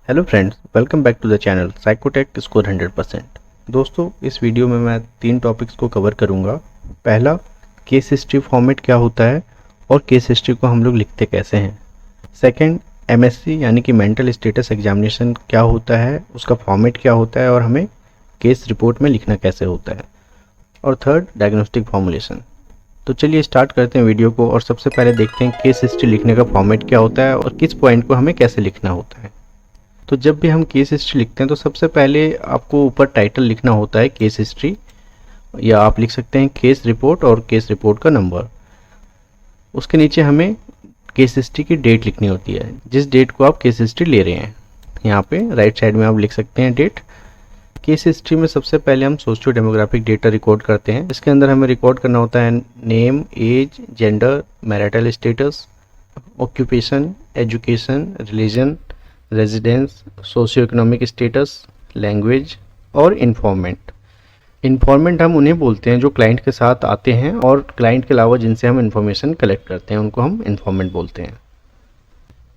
Hello friends, welcome back to the channel Psychotech score 100%। दोस्तों, इस video में मैं 3 टॉपिक्स को कवर करूंगा। पहला, केस हिस्ट्री फॉर्मेट क्या होता है और केस हिस्ट्री को हम लोग लिखते कैसे हैं। सेकंड, एमएससी यानी कि मेंटल स्टेटस एग्जामिनेशन क्या होता है, उसका फॉर्मेट क्या होता है और हमें केस रिपोर्ट में लिखना कैसे होता है। और थर्ड, डायग्नोस्टिक फॉर्मुलेशन। तो चलिए स्टार्ट करते हैं वीडियो को और सबसे पहले देखते हैं केस हिस्ट्री लिखने का फॉर्मेट क्या होता है और किस पॉइंट को हमें कैसे लिखना होता है। तो जब भी हम केस हिस्ट्री लिखते हैं तो सबसे पहले आपको ऊपर टाइटल लिखना होता है केस हिस्ट्री, या आप लिख सकते हैं केस रिपोर्ट और केस रिपोर्ट का नंबर। उसके नीचे हमें केस हिस्ट्री की डेट लिखनी होती है, जिस डेट को आप केस हिस्ट्री ले रहे हैं। यहाँ पे राइट साइड में आप लिख सकते हैं डेट। केस हिस्ट्री में सबसे पहले हम सोशियो डेमोग्राफिक डेटा रिकॉर्ड करते हैं। इसके अंदर हमें रिकॉर्ड करना होता है name, age, gender, marital status, occupation, education, religion, residence, socio economic status, language और इन्फॉर्मेंट। इन्फॉर्मेंट हम उन्हें बोलते हैं जो क्लाइंट के साथ आते हैं और क्लाइंट के अलावा जिनसे हम इन्फॉर्मेशन कलेक्ट करते हैं उनको हम इन्फॉर्मेंट बोलते हैं।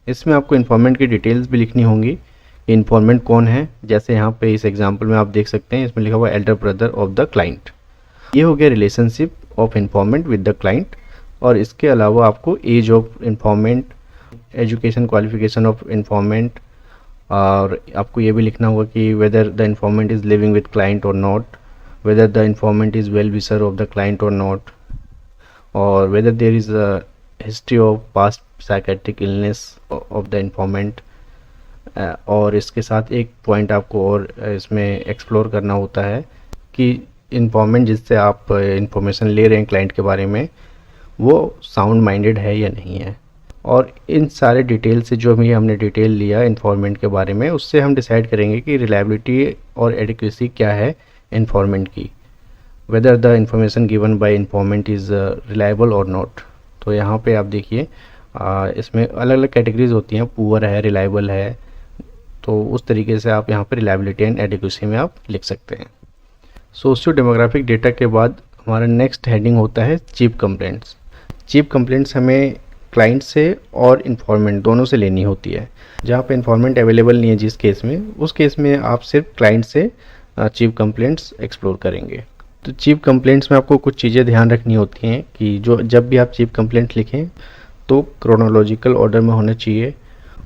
इसमें आपको इन्फॉर्मेंट की डिटेल्स भी लिखनी होंगी। इन्फॉर्मेंट कौन है, जैसे यहाँ पे इस एग्जाम्पल में आप देख सकते हैं, इसमें लिखा हुआ elder brother of the client. ये हो गया relationship of informant with the client. और इसके अलावा आपको age of informant, education qualification of informant, और आपको ये भी लिखना होगा कि whether the informant is living with client और not, whether the informant is well wisher of the client और नॉट, और whether there is a history of past psychiatric illness of the informant. और इसके साथ एक पॉइंट आपको और इसमें एक्सप्लोर करना होता है कि इन्फॉर्मेंट जिससे आप इंफॉर्मेशन ले रहे हैं क्लाइंट के बारे में, वो साउंड माइंडेड है या नहीं है। और इन सारे डिटेल से जो भी हमने डिटेल लिया इन्फॉर्मेंट के बारे में, उससे हम डिसाइड करेंगे कि रिलायबिलिटी और एडिक्वेसी क्या है इन्फॉर्मेंट की, whether the information given by informant is reliable और नॉट। तो यहाँ पे आप देखिए इसमें अलग अलग कैटेगरीज होती हैं, पुअर है, रिलायबल है। तो उस तरीके से आप यहाँ पे रिलायबिलिटी एंड एडिक्वेसी में आप लिख सकते हैं। सोशियो डेमोग्राफिक डेटा के बाद हमारा नेक्स्ट हेडिंग होता है चीफ कंप्लेंट्स। चीफ कंप्लेंट्स हमें क्लाइंट से और इन्फॉर्मेंट दोनों से लेनी होती है। जहाँ पे इन्फॉर्मेंट अवेलेबल नहीं है जिस केस में, उस केस में आप सिर्फ क्लाइंट से चीफ कंप्लेंट्स एक्सप्लोर करेंगे। तो चीफ कंप्लेंट्स में आपको कुछ चीज़ें ध्यान रखनी होती हैं कि जो जब भी आप चीफ कंप्लेंट लिखें तो क्रोनोलॉजिकल ऑर्डर में होना चाहिए,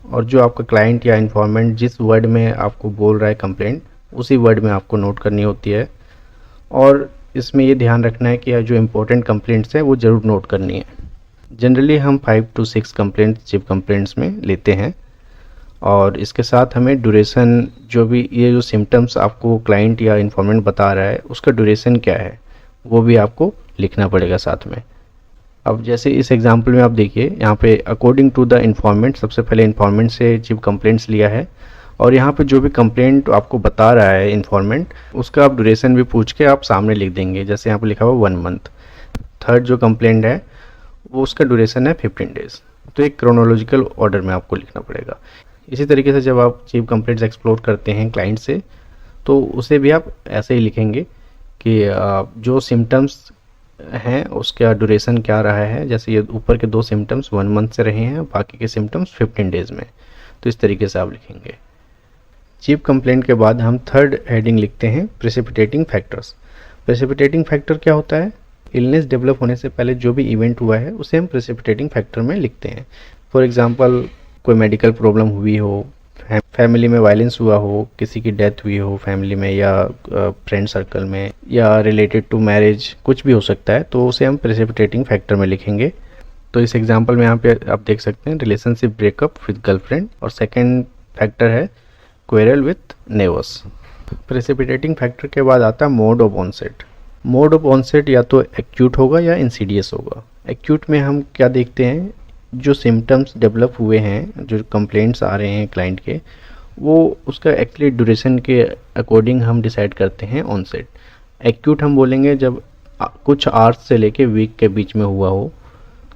और जो आपका क्लाइंट या इन्फॉर्मेंट जिस वर्ड में आपको बोल रहा है कंप्लेंट, उसी वर्ड में आपको नोट करनी होती है। और इसमें ये ध्यान रखना है कि जो इम्पोर्टेंट कंप्लेंट्स हैं वो ज़रूर नोट करनी है। जनरली हम 5 to 6 कंप्लेंट्स चीफ कंप्लेंट्स में लेते हैं। और इसके साथ हमें ड्यूरेशन, जो भी ये जो सिम्टम्स आपको क्लाइंट या इन्फॉर्मेंट बता रहा है उसका ड्यूरेशन क्या है, वो भी आपको लिखना पड़ेगा साथ में। अब जैसे इस एग्जांपल में आप देखिए, यहाँ पे अकॉर्डिंग टू द इन्फॉर्मेंट, सबसे पहले इन्फॉर्मेंट से चीफ कंप्लेंट्स लिया है, और यहाँ पे जो भी कंप्लेंट आपको बता रहा है इन्फॉर्मेंट, उसका आप ड्यूरेशन भी पूछ के आप सामने लिख देंगे। जैसे यहाँ पे लिखा हुआ 1 मंथ। थर्ड जो कंप्लेंट है वो उसका ड्यूरेशन है 15 डेज। तो एक क्रोनोलॉजिकल ऑर्डर में आपको लिखना पड़ेगा। इसी तरीके से जब आप चीफ कंप्लेंट्स एक्सप्लोर करते हैं क्लाइंट से, तो उसे भी आप ऐसे ही लिखेंगे कि जो सिम्टम्स हैं उसका ड्यूरेशन क्या रहा है। जैसे ये ऊपर के 2 सिम्टम्स 1 मंथ से रहे हैं, बाकी के सिम्टम्स 15 डेज में। तो इस तरीके से आप लिखेंगे। चीफ कंप्लेंट के बाद हम थर्ड हेडिंग लिखते हैं प्रेसिपिटेटिंग फैक्टर्स। प्रेसिपिटेटिंग फैक्टर क्या होता है? इलनेस डेवलप होने से पहले जो भी इवेंट हुआ है उसे हम प्रेसिपिटेटिंग फैक्टर में लिखते हैं। फॉर एग्जांपल, कोई मेडिकल प्रॉब्लम हुई हो, फैमिली में वायलेंस हुआ हो, किसी की डेथ हुई हो फैमिली में या फ्रेंड सर्कल में, या रिलेटेड टू मैरिज, कुछ भी हो सकता है, तो उसे हम प्रेसिपिटेटिंग फैक्टर में लिखेंगे। तो इस एग्जांपल में यहाँ पे आप देख सकते हैं रिलेशनशिप ब्रेकअप विद गर्लफ्रेंड, और सेकेंड फैक्टर है quarrel with neighbours. Precipitating factor के बाद आता है mode of onset. Mode of onset या तो एक्यूट होगा या इंसीडियस होगा। एक्यूट में हम क्या देखते हैं, जो सिम्टम्स डेवलप हुए हैं, जो कंप्लेंट्स आ रहे हैं क्लाइंट के, वो उसका एक्चुअली ड्यूरेशन के अकॉर्डिंग हम डिसाइड करते हैं ऑनसेट। एक्यूट हम बोलेंगे जब कुछ आवर्स से लेके वीक के बीच में हुआ हो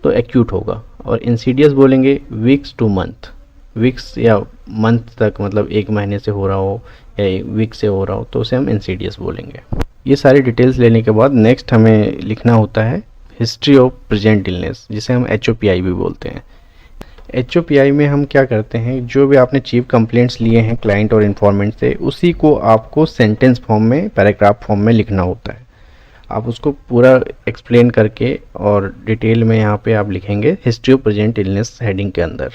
तो एक्यूट होगा, और इंसीडियस बोलेंगे वीक्स टू मंथ, वीक्स या मंथ तक, मतलब 1 महीने से हो रहा हो या वीक से हो रहा हो, तो उसे हम इंसीडियस बोलेंगे। ये सारी डिटेल्स लेने के बाद नेक्स्ट हमें लिखना होता है हिस्ट्री ऑफ प्रेजेंट इलनेस, जिसे हम HOPI भी बोलते हैं। HOPI में हम क्या करते हैं, जो भी आपने चीफ कंप्लेंट्स लिए हैं क्लाइंट और इन्फॉर्मेंट से, उसी को आपको सेंटेंस फॉर्म में, पैराग्राफ फॉर्म में लिखना होता है। आप उसको पूरा एक्सप्लेन करके और डिटेल में यहाँ पे आप लिखेंगे history of present illness heading के अंदर।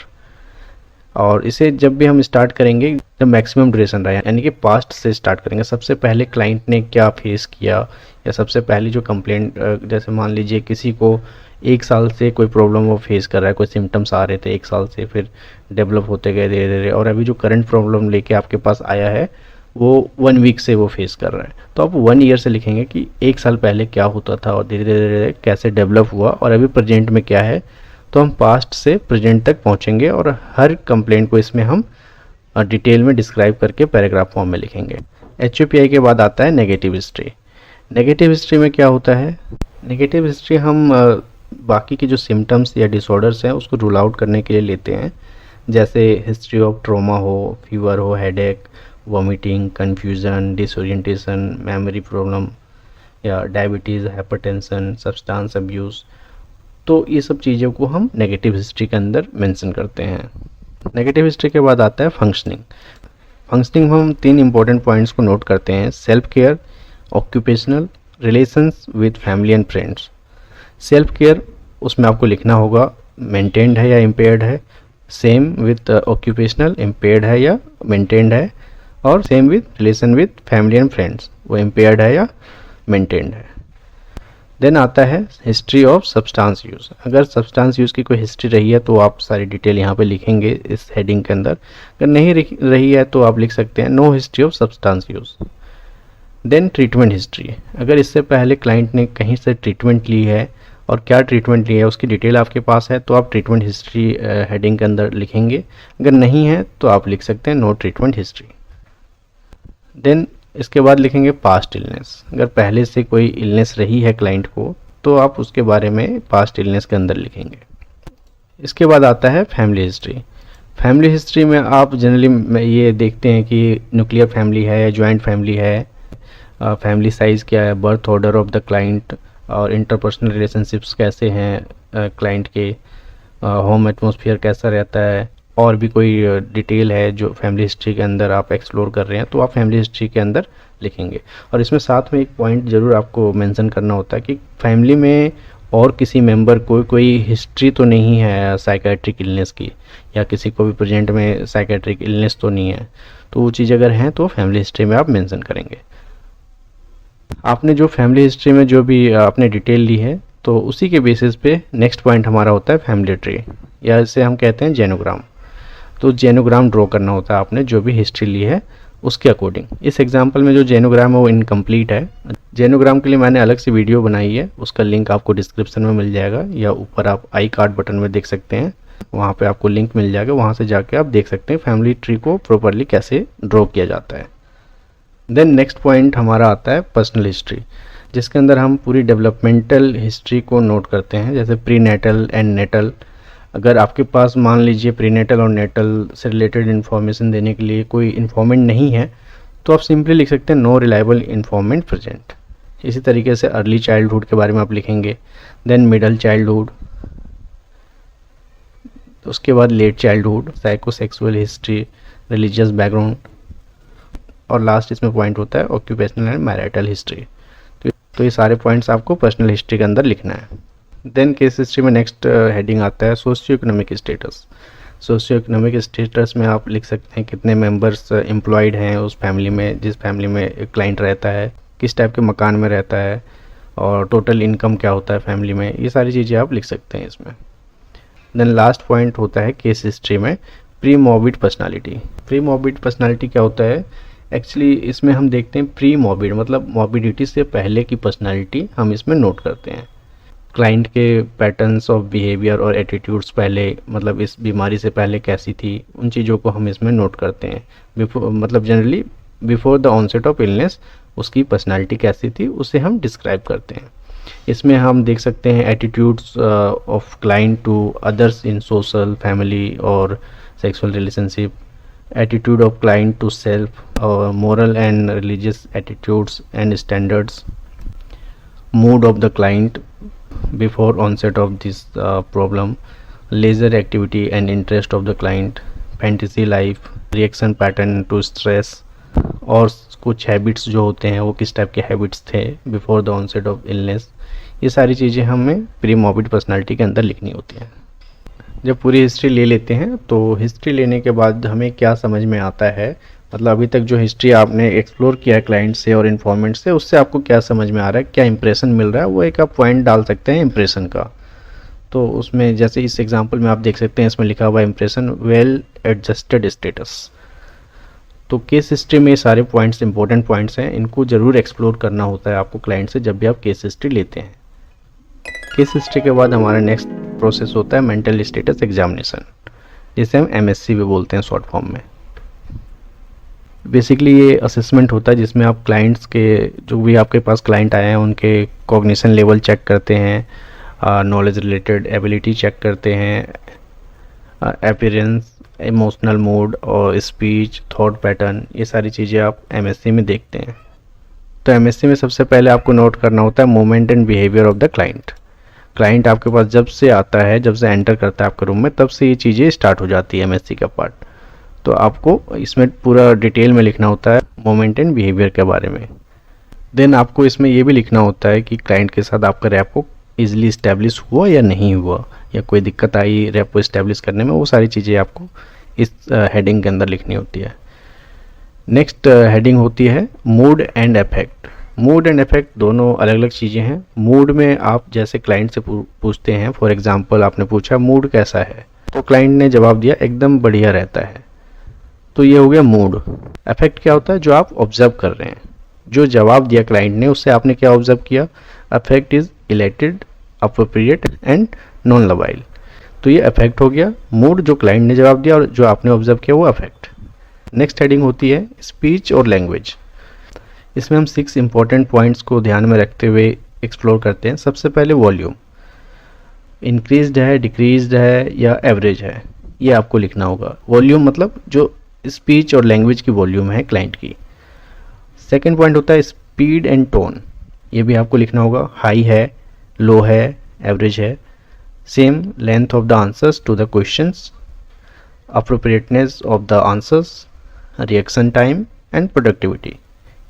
और इसे जब भी हम स्टार्ट करेंगे, जब मैक्सिमम ड्यूरेशन रहा, यानी कि पास्ट से स्टार्ट करेंगे। सबसे पहले क्लाइंट ने क्या फेस किया, या सबसे पहले जो कंप्लेंट, जैसे मान लीजिए किसी को 1 साल से कोई प्रॉब्लम वो फेस कर रहा है, कोई सिम्टम्स आ रहे थे 1 साल से, फिर डेवलप होते गए धीरे धीरे, और अभी जो करंट प्रॉब्लम लेके आपके पास आया है वो 1 वीक से वो फेस कर रहा है। तो आप 1 ईयर से लिखेंगे कि 1 साल पहले क्या होता था और धीरे धीरे कैसे डेवलप हुआ और अभी प्रेजेंट में क्या है। तो हम पास्ट से प्रेजेंट तक पहुंचेंगे और हर कंप्लेंट को इसमें हम डिटेल में डिस्क्राइब करके पैराग्राफ फॉर्म में लिखेंगे। HOPI के बाद आता है नेगेटिव हिस्ट्री। नेगेटिव हिस्ट्री में क्या होता है, नेगेटिव हिस्ट्री हम बाकी के जो सिम्टम्स या डिसऑर्डर्स हैं उसको रूल आउट करने के लिए लेते हैं। जैसे हिस्ट्री ऑफ ट्रॉमा हो, फीवर हो, headache, vomiting, confusion, disorientation, memory problem, या डायबिटीज़, हाइपरटेंशन, सब्सटेंस अब्यूज़। तो ये सब चीज़ों को हम नेगेटिव हिस्ट्री के अंदर मेंशन करते हैं। नेगेटिव हिस्ट्री के बाद आता है फंक्शनिंग। फंक्शनिंग में हम 3 इंपॉर्टेंट पॉइंट्स को नोट करते हैं: self care, occupational, relations with family and friends. Self care, उसमें आपको लिखना होगा मेंटेन्ड है या इम्पेयर्ड है। सेम विद ऑक्यूपेशनल, इम्पेयर्ड है या मेंटेन्ड है। और same with relation with family and friends, वो इम्पेयर्ड है या मेंटेन्ड है। देन आता है हिस्ट्री ऑफ सब्सटेंस यूज़। अगर सब्सटेंस यूज़ की कोई हिस्ट्री रही है तो आप सारी डिटेल यहाँ पे लिखेंगे इस हेडिंग के अंदर। अगर नहीं रही है तो आप लिख सकते हैं no history of substance use. Then treatment history, अगर इससे पहले क्लाइंट ने कहीं से ट्रीटमेंट ली है और क्या ट्रीटमेंट ली है उसकी डिटेल आपके पास है तो आप ट्रीटमेंट हिस्ट्री हेडिंग के अंदर लिखेंगे। अगर नहीं है तो आप लिख सकते हैं नो ट्रीटमेंट हिस्ट्री। देन इसके बाद लिखेंगे पास्ट इलनेस। अगर पहले से कोई इलनेस रही है क्लाइंट को तो आप उसके बारे में पास्ट इलनेस के अंदर लिखेंगे। इसके बाद आता है फैमिली हिस्ट्री। फैमिली हिस्ट्री में आप जनरली ये देखते हैं कि न्यूक्लियर फैमिली है या जॉइंट फैमिली है, फैमिली साइज़ क्या है, birth order of the client, और इंटरपर्सनल रिलेशनशिप्स कैसे हैं क्लाइंट के, होम एटमॉस्फेयर कैसा रहता है, और भी कोई डिटेल है जो फैमिली हिस्ट्री के अंदर आप एक्सप्लोर कर रहे हैं तो आप फैमिली हिस्ट्री के अंदर लिखेंगे। और इसमें साथ में एक पॉइंट ज़रूर आपको मेंशन करना होता है कि फैमिली में और किसी मेंबर को कोई हिस्ट्री तो नहीं है साइकेट्रिक इलनेस की, या किसी को भी प्रेजेंट में साइकेट्रिक इलनेस तो नहीं है। तो वो चीज़ अगर हैं तो फैमिली हिस्ट्री में आप मेंशन करेंगे। आपने जो फैमिली हिस्ट्री में जो भी आपने डिटेल ली है तो उसी के बेसिस पे नेक्स्ट पॉइंट हमारा होता है फैमिली ट्री, या इसे हम कहते हैं जेनोग्राम। तो जेनोग्राम ड्रॉ करना होता है आपने जो भी हिस्ट्री ली है उसके अकॉर्डिंग। इस एग्जांपल में जो जेनोग्राम है वो इनकम्प्लीट है। जेनोग्राम के लिए मैंने अलग से वीडियो बनाई है, उसका लिंक आपको डिस्क्रिप्शन में मिल जाएगा, या ऊपर आप आई कार्ड बटन में देख सकते हैं, वहाँ पे आपको लिंक मिल जाएगा, वहाँ से जाके आप देख सकते हैं फैमिली ट्री को प्रॉपरली कैसे ड्रॉ किया जाता है। देन नेक्स्ट पॉइंट हमारा आता है पर्सनल हिस्ट्री, जिसके अंदर हम पूरी डेवलपमेंटल हिस्ट्री को नोट करते हैं, जैसे प्री नेटल एंड नेटल। अगर आपके पास मान लीजिए प्रीनेटल और नेटल से रिलेटेड इन्फॉर्मेशन देने के लिए कोई इन्फॉर्मेंट नहीं है तो आप सिंपली लिख सकते हैं नो रिलायबल इन्फॉर्मेंट प्रेजेंट। इसी तरीके से अर्ली चाइल्डहुड के बारे में आप लिखेंगे, देन मिडल चाइल्डहुड, उसके बाद late childhood, psychosexual history, religious background, और लास्ट इसमें पॉइंट होता है ऑक्यूपेशनल एंड मैरिटल हिस्ट्री। तो ये सारे पॉइंट्स आपको पर्सनल हिस्ट्री के अंदर लिखना है। देन केस हिस्ट्री में नेक्स्ट हेडिंग आता है socio economic status. Socio economic status में आप लिख सकते हैं कितने मेंबर्स एम्प्लॉयड हैं उस फैमिली में, जिस फैमिली में एक क्लाइंट रहता है, किस टाइप के मकान में रहता है, और टोटल इनकम क्या होता है फैमिली में। ये सारी चीज़ें आप लिख सकते हैं इसमें। देन लास्ट पॉइंट होता है केस हिस्ट्री में pre morbid personality. Pre morbid personality क्या होता है, एक्चुअली इसमें हम देखते हैं प्री मॉर्बिड मतलब मॉर्बिडिटी से पहले की पर्सनालिटी हम इसमें नोट करते हैं। क्लाइंट के पैटर्न्स ऑफ बिहेवियर और एटीट्यूड्स पहले, मतलब इस बीमारी से पहले कैसी थी, उन चीज़ों को हम इसमें नोट करते हैं। मतलब generally before the onset of illness उसकी पर्सनालिटी कैसी थी उसे हम डिस्क्राइब करते हैं। इसमें हम देख सकते हैं attitudes of client to others in social, family और sexual relationship, attitude of client to self और moral and religious attitudes and standards, mood of the client before onset of this problem, leisure activity and interest of the client, fantasy life, reaction pattern to stress, और कुछ habits जो होते हैं वो किस type के habits थे before the onset of illness. ये सारी चीज़ें हमें प्री मॉर्बिड पर्सनालिटी के अंदर लिखनी होती हैं। जब पूरी हिस्ट्री ले लेते हैं तो हिस्ट्री लेने के बाद हमें क्या समझ में आता है, मतलब अभी तक जो हिस्ट्री आपने एक्सप्लोर किया है क्लाइंट से और इन्फॉर्मेंट से, उससे आपको क्या समझ में आ रहा है, क्या इंप्रेशन मिल रहा है, वो एक आप पॉइंट डाल सकते हैं इंप्रेशन का। तो उसमें जैसे इस एग्जांपल में आप देख सकते हैं, इसमें लिखा हुआ इंप्रेशन वेल एडजस्टेड स्टेटस। तो केस हिस्ट्री में ये सारे पॉइंट्स इंपॉर्टेंट पॉइंट्स हैं, इनको ज़रूर एक्सप्लोर करना होता है आपको क्लाइंट से जब भी आप केस हिस्ट्री लेते हैं। केस हिस्ट्री के बाद हमारा नेक्स्ट प्रोसेस होता है मेंटल स्टेटस एग्जामिनेशन, जिसे हम MSc भी बोलते हैं शॉर्ट फॉर्म में। बेसिकली ये असेसमेंट होता है जिसमें आप क्लाइंट्स के, जो भी आपके पास क्लाइंट आए हैं, उनके कॉग्निशन लेवल चेक करते हैं, नॉलेज रिलेटेड एबिलिटी चेक करते हैं, अपीयरेंस, इमोशनल मूड और स्पीच, थॉट पैटर्न, ये सारी चीज़ें आप MSc में देखते हैं। तो MSc में सबसे पहले आपको नोट करना होता है movement and behaviour of the client. Client आपके पास जब से आता है, जब से एंटर करता है आपके रूम में, तब से ये चीज़ें स्टार्ट हो जाती है MSc का पार्ट। तो आपको इसमें पूरा डिटेल में लिखना होता है मूवमेंट एंड बिहेवियर के बारे में। देन आपको इसमें ये भी लिखना होता है कि क्लाइंट के साथ आपका रैपो ईजिली इस्टेब्लिश हुआ या नहीं हुआ, या कोई दिक्कत आई रैपो इस्टेब्लिश करने में, वो सारी चीज़ें आपको इस हेडिंग के अंदर लिखनी होती है। नेक्स्ट हेडिंग होती है mood and affect. Mood and affect दोनों अलग अलग चीज़ें हैं। मूड में आप जैसे क्लाइंट से पूछते हैं, फॉर एग्जांपल आपने पूछा मूड कैसा है, तो क्लाइंट ने जवाब दिया एकदम बढ़िया रहता है, तो ये हो गया मूड। अफेक्ट क्या होता है, जो आप ऑब्जर्व कर रहे हैं, जो जवाब दिया क्लाइंट ने उससे आपने क्या ऑब्जर्व किया। Affect is elated, appropriate and non लवाइल, तो ये अफेक्ट हो गया। मूड जो क्लाइंट ने जवाब दिया और जो आपने ऑब्जर्व किया वो अफेक्ट। नेक्स्ट हेडिंग होती है स्पीच और लैंग्वेज। इसमें हम 6 इंपॉर्टेंट पॉइंट्स को ध्यान में रखते हुए एक्सप्लोर करते हैं। सबसे पहले वॉल्यूम, इंक्रीज्ड है, डिक्रीज्ड है या एवरेज है, ये आपको लिखना होगा। वॉल्यूम मतलब जो स्पीच और लैंग्वेज की वॉल्यूम है क्लाइंट की। सेकंड पॉइंट होता है स्पीड एंड टोन, ये भी आपको लिखना होगा, हाई है, लो है, एवरेज है। Same length of the answers to the questions, appropriateness of the answers, reaction time and productivity,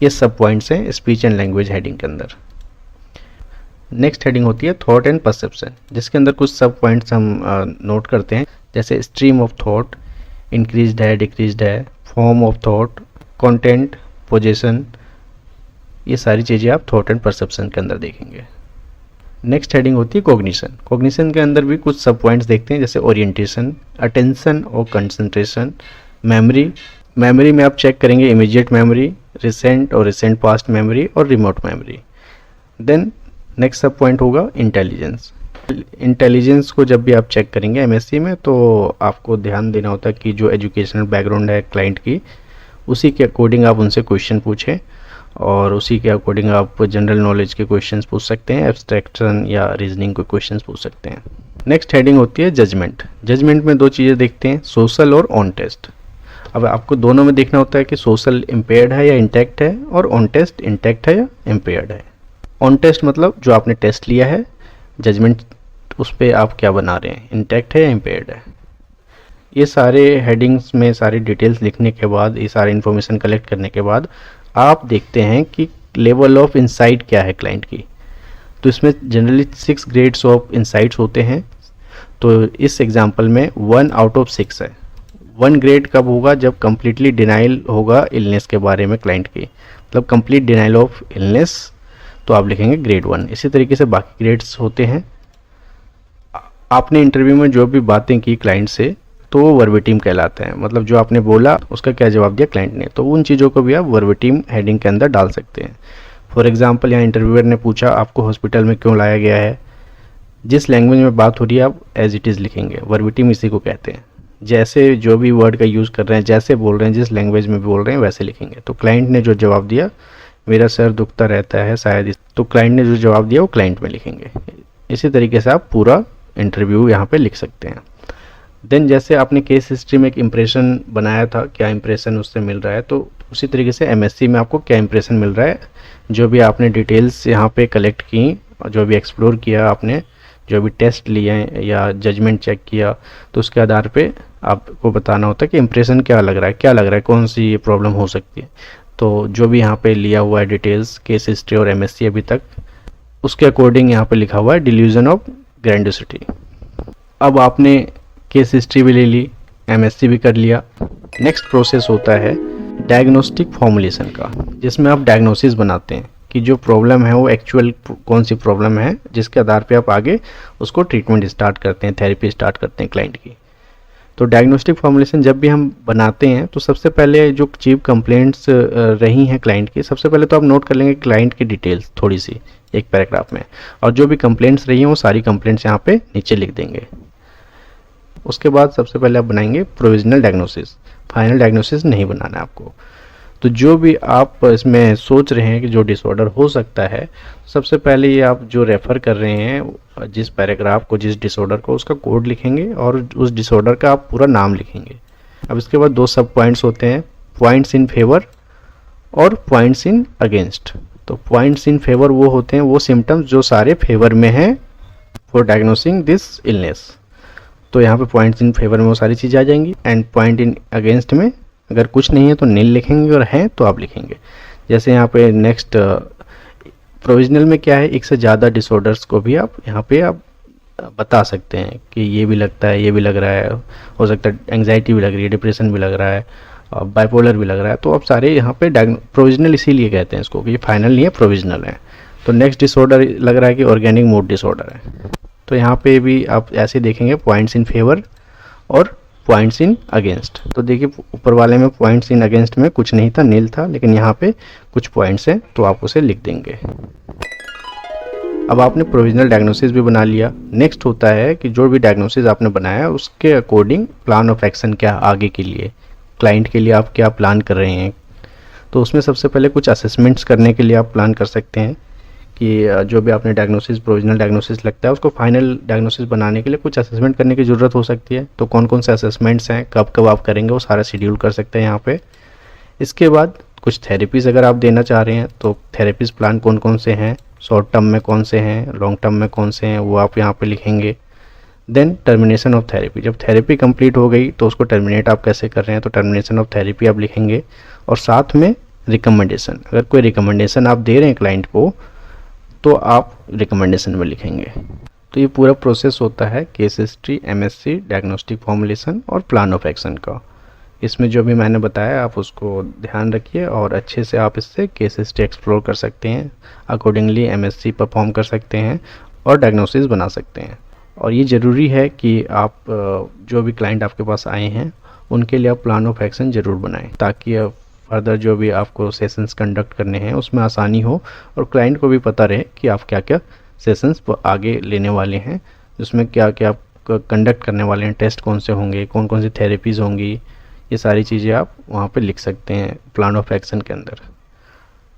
ये सब पॉइंट्स हैं स्पीच एंड लैंग्वेज हेडिंग के अंदर। नेक्स्ट हेडिंग होती है थॉट एंड परसेप्शन, जिसके अंदर कुछ सब पॉइंट्स हम नोट करते हैं, जैसे स्ट्रीम ऑफ थॉट, इंक्रीज्ड है, डिक्रीज्ड है, form of thought, content, position, ये सारी चीज़ें आप थॉट एंड परसेप्शन के अंदर देखेंगे। नेक्स्ट हेडिंग होती है कॉग्निशन। कॉग्निशन के अंदर भी कुछ सब पॉइंट्स देखते हैं, जैसे ओरिएंटेशन, अटेंशन और कंसंट्रेशन, मेमोरी। मेमोरी में आप चेक करेंगे इमीडिएट मेमोरी, रिसेंट और रिसेंट पास्ट मेमोरी और रिमोट मेमोरी। देन नेक्स्ट सब पॉइंट होगा इंटेलिजेंस। इंटेलिजेंस को जब भी आप चेक करेंगे MSc में, तो आपको ध्यान देना होता है कि जो एजुकेशनल बैकग्राउंड है क्लाइंट की, उसी के अकॉर्डिंग आप उनसे क्वेश्चन पूछें और उसी के अकॉर्डिंग आप जनरल नॉलेज के क्वेश्चंस पूछ सकते हैं, एब्स्ट्रैक्शन या रीजनिंग के क्वेश्चंस पूछ सकते हैं। नेक्स्ट हेडिंग होती है जजमेंट। जजमेंट में 2 चीज़ें देखते हैं, सोशल और ऑन टेस्ट। अब आपको दोनों में देखना होता है कि सोशल इम्पेयर्ड है या इंटैक्ट है, और ऑन टेस्ट इंटैक्ट है या इम्पेयर्ड है। ऑन टेस्ट मतलब जो आपने टेस्ट लिया है, जजमेंट उस पर आप क्या बना रहे हैं, इंटैक्ट है या इम्पेयर्ड है। ये सारे हेडिंग्स में सारी डिटेल्स लिखने के बाद, ये सारे इन्फॉर्मेशन कलेक्ट करने के बाद आप देखते हैं कि लेवल ऑफ इंसाइट क्या है क्लाइंट की। तो इसमें जनरली 6 ग्रेड्स ऑफ इंसाइट्स होते हैं। तो इस एग्जांपल में 1 आउट ऑफ 6 है। 1 ग्रेड कब होगा, जब कंप्लीटली डिनाइल होगा इलनेस के बारे में क्लाइंट की, मतलब कंप्लीट डिनाइल ऑफ इलनेस, तो आप लिखेंगे ग्रेड 1। इसी तरीके से बाकी ग्रेड्स होते हैं। आपने इंटरव्यू में जो भी बातें की क्लाइंट से, तो वो वर्बेटिम कहलाते हैं, मतलब जो आपने बोला उसका क्या जवाब दिया क्लाइंट ने, तो उन चीज़ों को भी आप वर्बेटिम हेडिंग के अंदर डाल सकते हैं। फॉर एग्जांपल यहाँ इंटरव्यूअर ने पूछा आपको हॉस्पिटल में क्यों लाया गया है, जिस लैंग्वेज में बात हो रही है आप एज इट इज़ लिखेंगे। वर्बेटिम इसी को कहते हैं, जैसे जो भी वर्ड का यूज़ कर रहे हैं, जैसे बोल रहे हैं, जिस लैंग्वेज में बोल रहे हैं वैसे लिखेंगे। तो क्लाइंट ने जो जवाब दिया मेरा सर दुखता रहता है शायद, तो क्लाइंट ने जो जवाब दिया वो क्लाइंट में लिखेंगे। इसी तरीके से आप पूरा इंटरव्यू यहाँ पे लिख सकते हैं। देन जैसे आपने केस हिस्ट्री में एक इम्प्रेशन बनाया था, क्या इम्प्रेशन उससे मिल रहा है, तो उसी तरीके से MSc में आपको क्या इम्प्रेशन मिल रहा है, जो भी आपने डिटेल्स यहाँ पे कलेक्ट की और जो भी एक्सप्लोर किया आपने, जो भी टेस्ट लिए हैं या जजमेंट चेक किया, तो उसके आधार पे आपको बताना होता है कि इम्प्रेशन क्या लग रहा है, कौन सी प्रॉब्लम हो सकती है। तो जो भी यहाँ पे लिया हुआ है डिटेल्स, केस हिस्ट्री और एमएससी अभी तक, उसके अकॉर्डिंग यहाँ पे लिखा हुआ है डिल्यूजन ऑफ ग्रैंडियोसिटी। अब आपने केस हिस्ट्री भी ले ली, एमएससी भी कर लिया। नेक्स्ट प्रोसेस होता है डायग्नोस्टिक फॉर्मुलेशन का, जिसमें आप डायग्नोसिस बनाते हैं कि जो प्रॉब्लम है वो एक्चुअल कौन सी प्रॉब्लम है, जिसके आधार पे आप आगे उसको ट्रीटमेंट स्टार्ट करते हैं, थेरेपी स्टार्ट करते हैं क्लाइंट की। तो डायग्नोस्टिक फॉर्मुलेशन जब भी हम बनाते हैं तो सबसे पहले जो चीफ कंप्लेंट्स रही हैं क्लाइंट की, सबसे पहले तो आप नोट कर लेंगे क्लाइंट की डिटेल्स थोड़ी सी एक पैराग्राफ में, और जो भी कंप्लेंट्स रही हैं वो सारी कंप्लेंट्स यहाँ पे नीचे लिख देंगे। उसके बाद सबसे पहले आप बनाएंगे प्रोविजनल डायग्नोसिस, फाइनल डायग्नोसिस नहीं बनाना है आपको। तो जो भी आप इसमें सोच रहे हैं कि जो डिसऑर्डर हो सकता है, सबसे पहले ये आप जो रेफ़र कर रहे हैं जिस पैराग्राफ को, जिस डिसऑर्डर को, उसका कोड लिखेंगे और उस डिसऑर्डर का आप पूरा नाम लिखेंगे। अब इसके बाद 2 सब पॉइंट्स होते हैं, पॉइंट्स इन फेवर और पॉइंट्स इन अगेंस्ट। तो पॉइंट्स इन फेवर वो होते हैं वो सिम्टम्स जो सारे फेवर में हैं फॉर डायग्नोसिंग दिस इलनेस। तो यहाँ पे पॉइंट्स इन फेवर में वो सारी चीज़ें आ जाएंगी, एंड पॉइंट इन अगेंस्ट में अगर कुछ नहीं है तो नील लिखेंगे और हैं तो आप लिखेंगे। जैसे यहाँ पे नेक्स्ट प्रोविजनल में क्या है, एक से ज़्यादा डिसऑर्डर्स को भी आप यहाँ पे आप बता सकते हैं कि ये भी लगता है, ये भी लग रहा है, हो सकता है एंग्जाइटी भी लग रही है, डिप्रेशन भी लग रहा है, बाइपोलर भी लग रहा है। तो आप सारे यहाँ पे प्रोविजनल इसीलिए कहते हैं इसको कि ये फाइनल नहीं है, प्रोविजनल है। तो नेक्स्ट डिसऑर्डर लग रहा है कि ऑर्गेनिक मूड डिसऑर्डर है, तो यहाँ पे भी आप ऐसे देखेंगे पॉइंट्स इन फेवर और पॉइंट्स इन अगेंस्ट। तो देखिए ऊपर वाले में पॉइंट्स इन अगेंस्ट में कुछ नहीं था, नील था, लेकिन यहाँ पे कुछ पॉइंट्स हैं तो आप उसे लिख देंगे। अब आपने प्रोविजनल डायग्नोसिस भी बना लिया। नेक्स्ट होता है कि जो भी डायग्नोसिस आपने बनाया उसके अकॉर्डिंग प्लान ऑफ एक्शन क्या आगे के लिए, क्लाइंट के लिए आप क्या प्लान कर रहे हैं। तो उसमें सबसे पहले कुछ असेसमेंट्स करने के लिए आप प्लान कर सकते हैं कि जो भी आपने डायग्नोसिस, प्रोविजनल डायग्नोसिस लगता है, उसको फाइनल डायग्नोसिस बनाने के लिए कुछ असेसमेंट करने की ज़रूरत हो सकती है। तो कौन कौन से असेसमेंट्स हैं, कब कब आप करेंगे, वो सारा शेड्यूल कर सकते हैं यहाँ पे। इसके बाद कुछ थेरेपीज़ अगर आप देना चाह रहे हैं तो थेरेपीज़ प्लान कौन कौन से हैं, शॉर्ट टर्म में कौन से हैं, लॉन्ग टर्म में कौन से हैं, वो आप यहाँ पर लिखेंगे। देन टर्मिनेशन ऑफ थेरेपी, जब थेरेपी कंप्लीट हो गई तो उसको टर्मिनेट आप कैसे कर रहे हैं, तो टर्मिनेशन ऑफ थेरेपी आप लिखेंगे। और साथ में रिकमेंडेशन, अगर कोई रिकमेंडेशन आप दे रहे हैं क्लाइंट को तो आप रिकमेंडेशन में लिखेंगे। तो ये पूरा प्रोसेस होता है case history, MSC, diagnostic formulation और प्लान ऑफ एक्शन का। इसमें जो भी मैंने बताया आप उसको ध्यान रखिए और अच्छे से आप इससे केस हिस्ट्री एक्सप्लोर कर सकते हैं, अकॉर्डिंगली एमएससी परफॉर्म कर सकते हैं और डायग्नोसिस बना सकते हैं। और ये ज़रूरी है कि आप जो भी क्लाइंट आपके पास आए हैं उनके लिए आप प्लान ऑफ एक्शन ज़रूर बनाएं, ताकि फर्दर जो भी आपको सेशंस कंडक्ट करने हैं उसमें आसानी हो और क्लाइंट को भी पता रहे कि आप क्या क्या सेशंस आगे लेने वाले हैं, जिसमें क्या क्या आप कंडक्ट करने वाले हैं, टेस्ट कौन से होंगे, कौन कौन सी थेरेपीज़ होंगी, ये सारी चीज़ें आप वहाँ पे लिख सकते हैं प्लान ऑफ एक्शन के अंदर।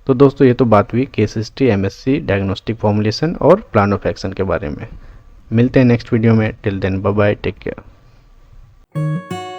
तो दोस्तों ये तो बात हुई case history, MSC, diagnostic formulation और प्लान ऑफ एक्शन के बारे में। मिलते हैं नेक्स्ट वीडियो में। Till then bye bye, take care.